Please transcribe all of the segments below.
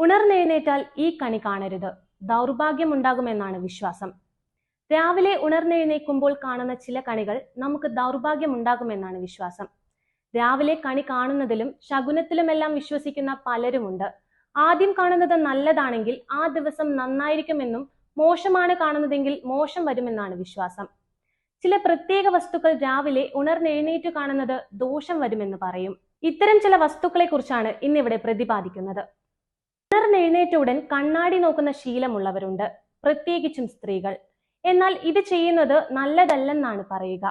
ഉണർന്നെഴുന്നേറ്റാൽ ഈ കണി കാണരുത്, ദൗർഭാഗ്യമുണ്ടാകുമെന്നാണ് വിശ്വാസം. രാവിലെ ഉണർന്നെഴുന്നേൽക്കുമ്പോൾ കാണുന്ന ചില കണികൾ നമുക്ക് ദൗർഭാഗ്യമുണ്ടാകുമെന്നാണ് വിശ്വാസം. രാവിലെ കണി കാണുന്നതിലും ശകുനത്തിലുമെല്ലാം വിശ്വസിക്കുന്ന പലരുമുണ്ട്. ആദ്യം കാണുന്നത് നല്ലതാണെങ്കിൽ ആ ദിവസം നന്നായിരിക്കുമെന്നും മോശമാണ് കാണുന്നതെങ്കിൽ മോശം വരുമെന്നാണ് വിശ്വാസം. ചില പ്രത്യേക വസ്തുക്കൾ രാവിലെ ഉണർന്നെഴുന്നേറ്റു കാണുന്നത് ദോഷം വരുമെന്ന് പറയും. ഇത്തരം ചില വസ്തുക്കളെ കുറിച്ചാണ് ഇന്നിവിടെ പ്രതിപാദിക്കുന്നത്. ഉണർന്നെഴുന്നേറ്റ ഉടൻ കണ്ണാടി നോക്കുന്ന ശീലമുള്ളവരുണ്ട്, പ്രത്യേകിച്ചും സ്ത്രീകൾ. എന്നാൽ ഇത് ചെയ്യുന്നത് നല്ലതല്ലെന്നാണ് പറയുക.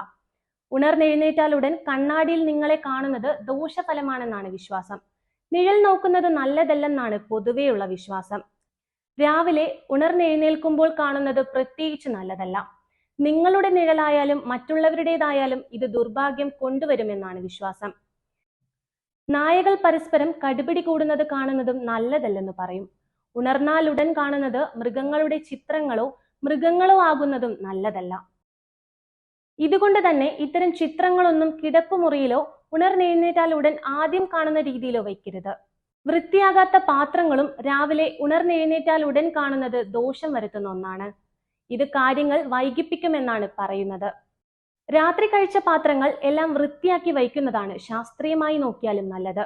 ഉണർന്നെഴുന്നേറ്റാലുടൻ കണ്ണാടിയിൽ നിങ്ങളെ കാണുന്നത് ദോഷഫലമാണെന്നാണ് വിശ്വാസം. നിഴൽ നോക്കുന്നത് നല്ലതല്ലെന്നാണ് പൊതുവെയുള്ള വിശ്വാസം. രാവിലെ ഉണർന്നെഴുന്നേൽക്കുമ്പോൾ കാണുന്നത് പ്രത്യേകിച്ച് നല്ലതല്ല. നിങ്ങളുടെ നിഴലായാലും മറ്റുള്ളവരുടേതായാലും ഇത് ദുർഭാഗ്യം കൊണ്ടുവരുമെന്നാണ് വിശ്വാസം. നായകൾ പരസ്പരം കടുപിടി കൂടുന്നത് കാണുന്നതും നല്ലതല്ലെന്ന് പറയും. ഉണർന്നാലുടൻ കാണുന്നത് മൃഗങ്ങളുടെ ചിത്രങ്ങളോ മൃഗങ്ങളോ ആകുന്നതും നല്ലതല്ല. ഇതുകൊണ്ട് തന്നെ ഇത്തരം ചിത്രങ്ങളൊന്നും കിടപ്പുമുറിയിലോ ഉണർന്നെഴുന്നേറ്റാലുടൻ ആദ്യം കാണുന്ന രീതിയിലോ വയ്ക്കരുത്. വൃത്തിയാകാത്ത പാത്രങ്ങളും രാവിലെ ഉണർന്നെഴുന്നേറ്റാലുടൻ കാണുന്നത് ദോഷം വരുത്തുന്ന ഒന്നാണ്. ഇത് കാര്യങ്ങൾ വൈകിപ്പിക്കുമെന്നാണ് പറയുന്നത്. രാത്രി കഴിച്ച പാത്രങ്ങൾ എല്ലാം വൃത്തിയാക്കി വയ്ക്കുന്നതാണ് ശാസ്ത്രീയമായി നോക്കിയാലും നല്ലത്.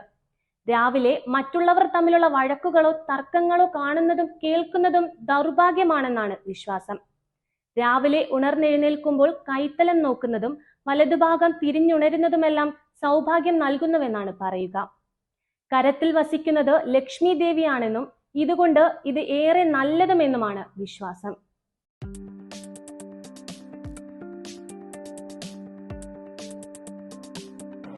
രാവിലെ മറ്റുള്ളവർ തമ്മിലുള്ള വഴക്കുകളോ തർക്കങ്ങളോ കാണുന്നതും കേൾക്കുന്നതും ദൗർഭാഗ്യമാണെന്നാണ് വിശ്വാസം. രാവിലെ ഉണർന്നെഴുന്നേൽക്കുമ്പോൾ കൈത്തലം നോക്കുന്നതും വലതുഭാഗം തിരിഞ്ഞുണരുന്നതുമെല്ലാം സൗഭാഗ്യം നൽകുന്നുവെന്നാണ് പറയുക. കരത്തിൽ വസിക്കുന്നത് ലക്ഷ്മി ദേവിയാണെന്നും ഇതുകൊണ്ട് ഇത് ഏറെ നല്ലതുമെന്നുമാണ് വിശ്വാസം.